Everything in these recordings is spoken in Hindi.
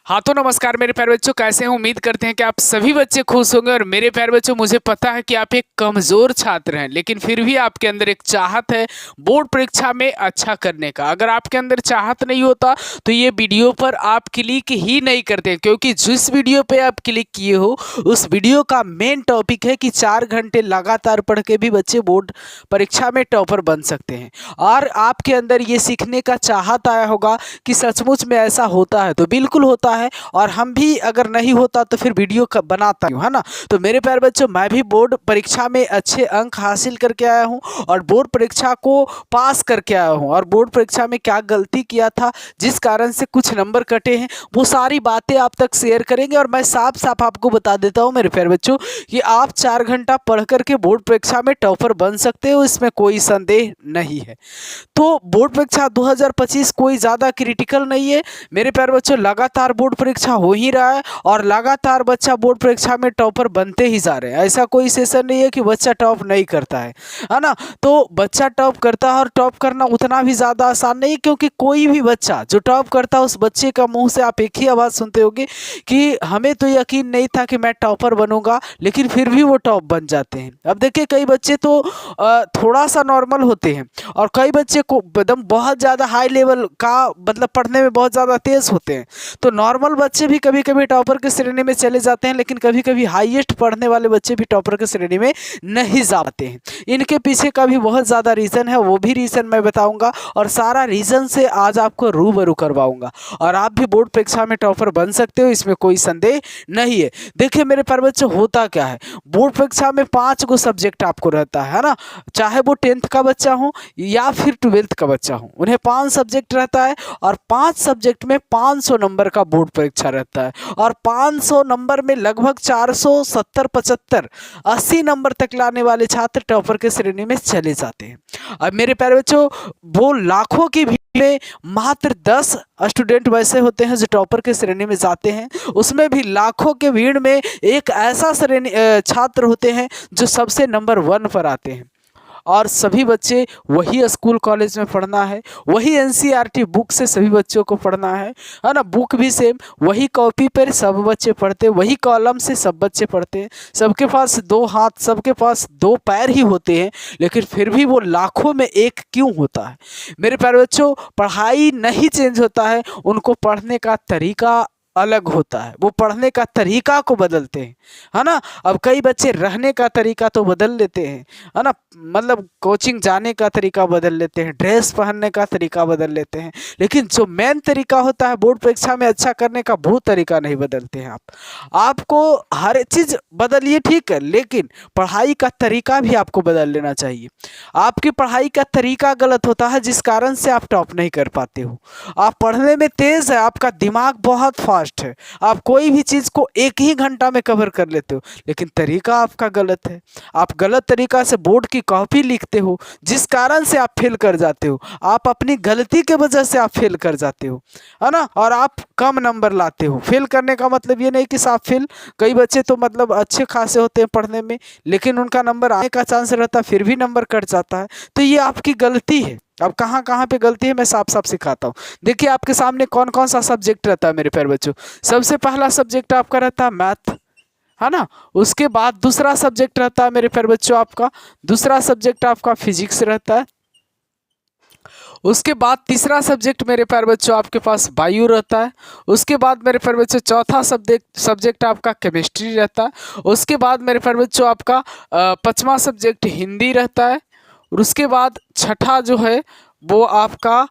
हाँ तो नमस्कार मेरे प्यारे बच्चों, कैसे हैं? उम्मीद करते हैं कि आप सभी बच्चे खुश होंगे। और मेरे प्यारे बच्चों, मुझे पता है कि आप एक कमज़ोर छात्र हैं, लेकिन फिर भी आपके अंदर एक चाहत है बोर्ड परीक्षा में अच्छा करने का। अगर आपके अंदर चाहत नहीं होता तो ये वीडियो पर आप क्लिक ही नहीं करते, क्योंकि जिस वीडियो पे आप क्लिक किए हो उस वीडियो का मेन टॉपिक है कि 4 घंटे लगातार पढ़ के भी बच्चे बोर्ड परीक्षा में टॉपर बन सकते हैं। और आपके अंदर ये सीखने का चाहत आया होगा कि सचमुच में ऐसा होता है, तो बिल्कुल होता है। और हम भी अगर नहीं होता तो फिर वीडियो बनाता हूँ, है ना। तो मेरे प्यारे बच्चों, मैं भी बोर्ड परीक्षा में अच्छे अंक हासिल करके आया हूँ और बोर्ड परीक्षा को पास करके आया हूँ। और बोर्ड परीक्षा में क्या गलती किया था जिस कारण से कुछ नंबर कटे हैं, वो सारी बातें आप तक शेयर करेंगे। और मैं साफ साफ आपको बता देता हूँ मेरे प्यारे बच्चों कि आप 4 घंटा पढ़ करके बोर्ड परीक्षा में टॉपर बन सकते हो, इसमें कोई संदेह नहीं है। तो बोर्ड परीक्षा 2025 कोई ज़्यादा क्रिटिकल नहीं है मेरे प्यारे बच्चों। लगातार बोर्ड परीक्षा हो ही रहा है और लगातार बच्चा बोर्ड परीक्षा में टॉपर बनते ही जा रहे हैं। ऐसा कोई सेशन नहीं है कि बच्चा टॉप नहीं करता है ना। तो बच्चा टॉप करता है और टॉप करना उतना भी ज़्यादा आसान नहीं, क्योंकि कोई भी बच्चा जो टॉप करता है उस बच्चे का मुंह से आप एक ही आवाज़ सुनते होगे कि हमें तो यकीन नहीं था कि मैं टॉपर बनूंगा, लेकिन फिर भी वो टॉप बन जाते हैं। अब देखिए, कई बच्चे तो थोड़ा सा नॉर्मल होते हैं और कई बच्चे को एकदम बहुत ज़्यादा हाई लेवल का मतलब पढ़ने में बहुत ज़्यादा तेज़ होते हैं। तो नॉर्मल बच्चे भी कभी कभी टॉपर की श्रेणी में चले जाते हैं, लेकिन कभी कभी हाईएस्ट पढ़ने वाले बच्चे भी टॉपर की श्रेणी में नहीं जाते हैं। इनके पीछे का भी बहुत ज़्यादा रीज़न है, वो भी रीज़न मैं बताऊंगा और सारा रीज़न से आज आपको रूबरू करवाऊंगा। और आप भी बोर्ड परीक्षा में टॉपर बन सकते हो, इसमें कोई संदेह नहीं है। देखिए मेरे प्यारे बच्चों, होता क्या है, बोर्ड परीक्षा में 5 गो सब्जेक्ट आपको रहता है ना। चाहे वो 10th का बच्चा हो या फिर 12th का बच्चा हो, उन्हें 5 सब्जेक्ट रहता है और 5 सब्जेक्ट में 500 नंबर का बोर्ड परीक्षा रहता है। और 500 नंबर में लगभग 470 75 80 नंबर तक लाने वाले छात्र टॉपर के श्रेणी में चले जाते हैं। अब मेरे प्यारे बच्चों, वो लाखों की भीड़ में मात्र 10 स्टूडेंट वैसे होते हैं जो टॉपर के श्रेणी में जाते हैं। उसमें भी लाखों के भीड़ में एक ऐसा श्रेणी छात्र होते हैं जो सबसे नंबर 1 पर आते हैं। और सभी बच्चे वही स्कूल कॉलेज में पढ़ना है, वही एनसीईआरटी बुक से सभी बच्चों को पढ़ना है ना। बुक भी सेम, वही कॉपी पर सब बच्चे पढ़ते हैं, वही कॉलम से सब बच्चे पढ़ते हैं। सबके पास 2 हाथ, सबके पास 2 पैर ही होते हैं, लेकिन फिर भी वो लाखों में एक क्यों होता है? मेरे प्यारे बच्चों, पढ़ाई नहीं चेंज होता है, उनको पढ़ने का तरीका अलग होता है। वो पढ़ने का तरीका को बदलते हैं, है ना। अब कई बच्चे रहने का तरीका तो बदल लेते हैं, है ना, मतलब कोचिंग जाने का तरीका बदल लेते हैं, ड्रेस पहनने का तरीका बदल लेते हैं, लेकिन जो मेन तरीका होता है बोर्ड परीक्षा में अच्छा करने का, वो तरीका नहीं बदलते हैं। आपको हर चीज़ बदलिए, ठीक है, लेकिन पढ़ाई का तरीका भी आपको बदल लेना चाहिए। आपकी पढ़ाई का तरीका गलत होता है जिस कारण से आप टॉप नहीं कर पाते हो। आप पढ़ने में तेज़ है, आपका दिमाग बहुत फास्ट है, आप कोई भी चीज़ को 1 ही घंटा में कवर कर लेते हो, लेकिन तरीका आपका गलत है। आप गलत तरीका से बोर्ड की कॉपी लिखते हो जिस कारण से आप फेल कर जाते हो। आप अपनी गलती के वजह से आप फेल कर जाते हो, है ना। और आप कम नंबर लाते हो। फेल करने का मतलब ये नहीं कि साफ फेल, कई बच्चे तो मतलब अच्छे खासे होते हैं पढ़ने में, लेकिन उनका नंबर आने का चांस रहता है, फिर भी नंबर कट जाता है। तो ये आपकी गलती है। अब कहाँ कहाँ पे गलती है मैं साफ साफ सिखाता हूँ। देखिए आपके सामने कौन कौन सा सब्जेक्ट रहता है मेरे प्यारे बच्चों। सबसे पहला सब्जेक्ट आपका रहता है मैथ, है ना। उसके बाद दूसरा सब्जेक्ट रहता है मेरे प्यारे बच्चों आपका, दूसरा सब्जेक्ट आपका फिजिक्स रहता है। उसके बाद तीसरा सब्जेक्ट मेरे प्यारे बच्चों आपके पास बायो रहता है। उसके बाद मेरे प्यारे बच्चों चौथा सब्जेक्ट आपका केमिस्ट्री रहता है। उसके बाद मेरे प्यारे बच्चों आपका 5वां सब्जेक्ट हिंदी रहता है। और उसके बाद छठा जो है वो आपका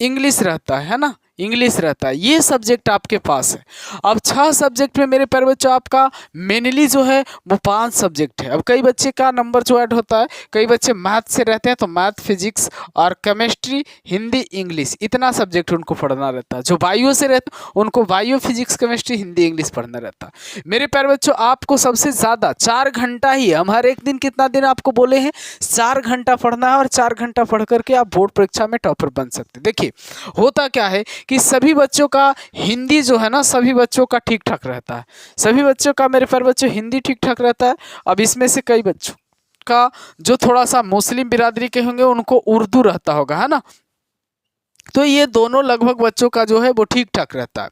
इंग्लिश रहता है ना, इंग्लिश रहता है। ये सब्जेक्ट आपके पास है। अब 6 सब्जेक्ट में मेरे प्यारे बच्चों आपका मेनली जो है वो 5 सब्जेक्ट है। अब कई बच्चे का नंबर जो ऐड होता है, कई बच्चे मैथ से रहते हैं तो मैथ, फिजिक्स और केमिस्ट्री, हिंदी, इंग्लिश, इतना सब्जेक्ट उनको पढ़ना रहता है। जो बायो से रहते हैं उनको bio, physics, chemistry, Hindi, English पढ़ना रहता है। मेरे प्यारे बच्चों, आपको सबसे ज़्यादा 4 घंटा ही, हम हर एक दिन कितना दिन आपको बोले हैं 4 घंटा पढ़ना है, और 4 घंटा पढ़ करके आप बोर्ड परीक्षा में टॉपर बन सकते हैं। देखिए होता क्या है कि सभी बच्चों का हिंदी जो है ना, सभी बच्चों का ठीक ठाक रहता है। सभी बच्चों का मेरे प्यारे बच्चों हिंदी ठीक ठाक रहता है। अब इसमें से कई बच्चों का जो थोड़ा सा मुस्लिम बिरादरी के होंगे उनको उर्दू रहता होगा, है ना। तो ये दोनों लगभग बच्चों का जो है वो ठीक ठाक रहता है।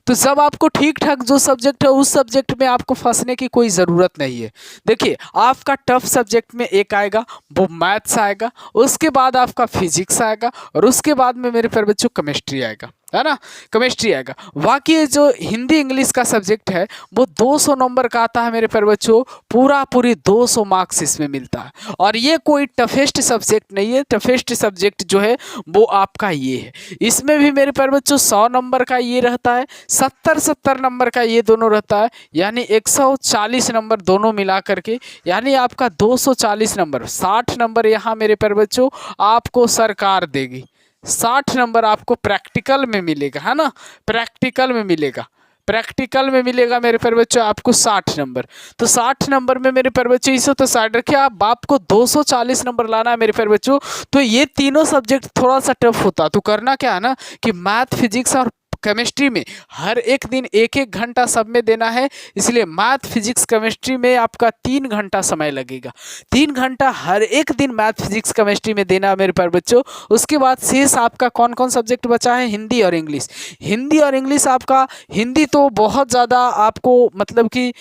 तो जब आपको ठीक ठाक जो सब्जेक्ट है उस सब्जेक्ट में आपको फंसने की कोई ज़रूरत नहीं है। देखिए, आपका टफ सब्जेक्ट में एक आएगा वो मैथ्स आएगा, उसके बाद आपका फिजिक्स आएगा और उसके बाद में मेरे प्यारे बच्चों केमिस्ट्री आएगा, है ना, केमिस्ट्री आएगा। बाकी ये जो हिंदी इंग्लिश का सब्जेक्ट है वो 200 नंबर का आता है मेरे प्यारे बच्चों, पूरी 200 मार्क्स इसमें मिलता है। और ये कोई टफेस्ट सब्जेक्ट नहीं है, टफेस्ट सब्जेक्ट जो है वो आपका ये है। इसमें भी मेरे प्यारे बच्चों 100 नंबर का ये रहता है, 70 नंबर का ये दोनों रहता है, यानी 140 नंबर दोनों मिला करके, यानी आपका 240 नंबर, 60 नंबर यहाँ मेरे प्यारे बच्चों आपको सरकार देगी। 60 नंबर आपको प्रैक्टिकल में मिलेगा, है ना, प्रैक्टिकल में मिलेगा, प्रैक्टिकल में मिलेगा मेरे प्यारे बच्चों आपको 60 नंबर। तो 60 नंबर में मेरे प्यारे बच्चों इसे तो साइड रखिए, आप आपको 240 नंबर लाना है मेरे प्यारे बच्चों। तो ये तीनों सब्जेक्ट थोड़ा सा टफ होता, तो करना क्या है ना कि मैथ फिजिक्स और केमिस्ट्री में हर एक दिन एक एक घंटा सब में देना है। इसलिए मैथ फिजिक्स केमिस्ट्री में आपका 3 घंटा समय लगेगा, 3 घंटा हर एक दिन मैथ फिजिक्स केमिस्ट्री में देना है मेरे प्यारे बच्चों। उसके बाद शेष आपका कौन कौन सब्जेक्ट बचा है, हिंदी और इंग्लिश। हिंदी और इंग्लिश आपका, हिंदी तो बहुत ज़्यादा आपको मतलब कि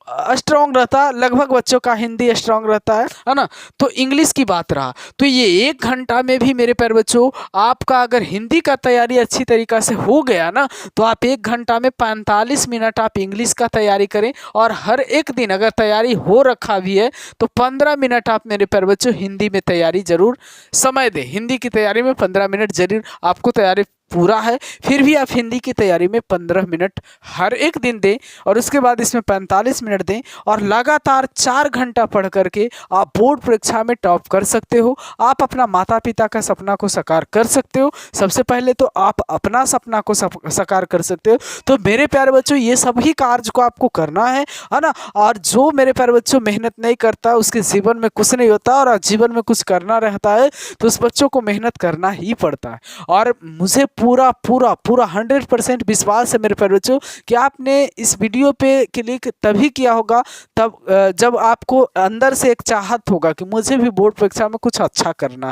स्ट्रॉन्ग रहता है, लगभग बच्चों का हिंदी स्ट्रॉन्ग रहता है ना। तो इंग्लिश की बात रहा तो ये 1 घंटा में भी मेरे प्यारे बच्चों आपका अगर हिंदी का तैयारी अच्छी तरीक़ा से हो गया ना तो आप 1 घंटा में 45 मिनट आप इंग्लिश का तैयारी करें। और हर एक दिन अगर तैयारी हो रखा भी है तो 15 मिनट आप मेरे प्यारे बच्चों हिंदी में तैयारी ज़रूर समय दें। हिंदी की तैयारी में 15 मिनट जरूर आपको तैयारी पूरा है, फिर भी आप हिंदी की तैयारी में 15 मिनट हर एक दिन दें और उसके बाद इसमें 45 मिनट दें और लगातार 4 घंटा पढ़ करके आप बोर्ड परीक्षा में टॉप कर सकते हो। आप अपना माता पिता का सपना को साकार कर सकते हो। सबसे पहले तो आप अपना सपना को साकार कर सकते हो। तो मेरे प्यारे बच्चों ये सभी कार्य को आपको करना है ना। और जो मेरे प्यारे बच्चों मेहनत नहीं करता उसके जीवन में कुछ नहीं होता, और जीवन में कुछ करना रहता है तो उस बच्चों को मेहनत करना ही पड़ता है। और मुझे पूरा 100% विश्वास है मेरे प्यारे बच्चों कि आपने इस वीडियो पे क्लिक तभी किया होगा तब जब आपको अंदर से एक चाहत होगा कि मुझे भी बोर्ड परीक्षा में कुछ अच्छा करना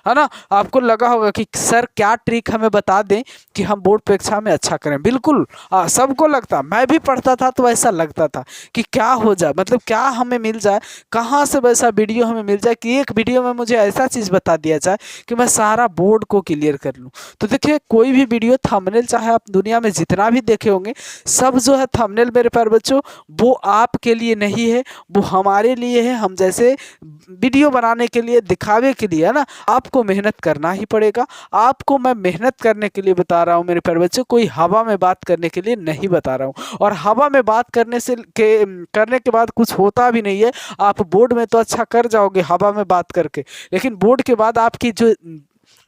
है ना। आपको लगा होगा कि सर क्या ट्रिक हमें बता दें कि हम बोर्ड परीक्षा में अच्छा करें। बिल्कुल सबको लगता, मैं भी पढ़ता था तो ऐसा लगता था कि क्या हो जाए, मतलब क्या हमें मिल जाए, कहाँ से वैसा वीडियो हमें मिल जाए कि एक वीडियो में मुझे ऐसा चीज़ बता दिया जाए कि मैं सारा बोर्ड को क्लियर कर लूँ। तो देखिए कोई भी वीडियो थंबनेल चाहे आप दुनिया में जितना भी देखे होंगे सब जो है थंबनेल मेरे प्यारे बच्चों वो आपके लिए नहीं है, वो हमारे लिए है। हम जैसे वीडियो बनाने के लिए, दिखावे के लिए, है ना, आपको मेहनत करना ही पड़ेगा। आपको मैं मेहनत करने के लिए बता रहा हूँ मेरे प्यारे बच्चों, कोई हवा में बात करने के लिए नहीं बता रहा हूँ। और हवा में बात करने के बाद कुछ होता भी नहीं है। आप बोर्ड में तो अच्छा कर जाओगे हवा में बात करके, लेकिन बोर्ड के बाद आपकी जो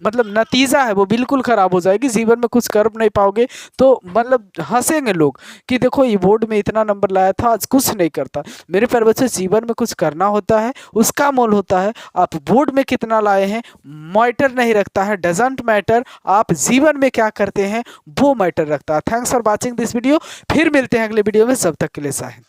मतलब नतीजा है वो बिल्कुल ख़राब हो जाएगी, जीवन में कुछ कर नहीं पाओगे। तो मतलब हंसेंगे लोग कि देखो ये बोर्ड में इतना नंबर लाया था आज कुछ नहीं करता। मेरे प्यारे बच्चे जीवन में कुछ करना होता है, उसका मोल होता है। आप बोर्ड में कितना लाए हैं मैटर नहीं रखता है, डजेंट मैटर। आप जीवन में क्या करते हैं वो मैटर रखता है। Thanks for watching this video. फिर मिलते हैं अगले वीडियो में, जब तक के लिए साहिब।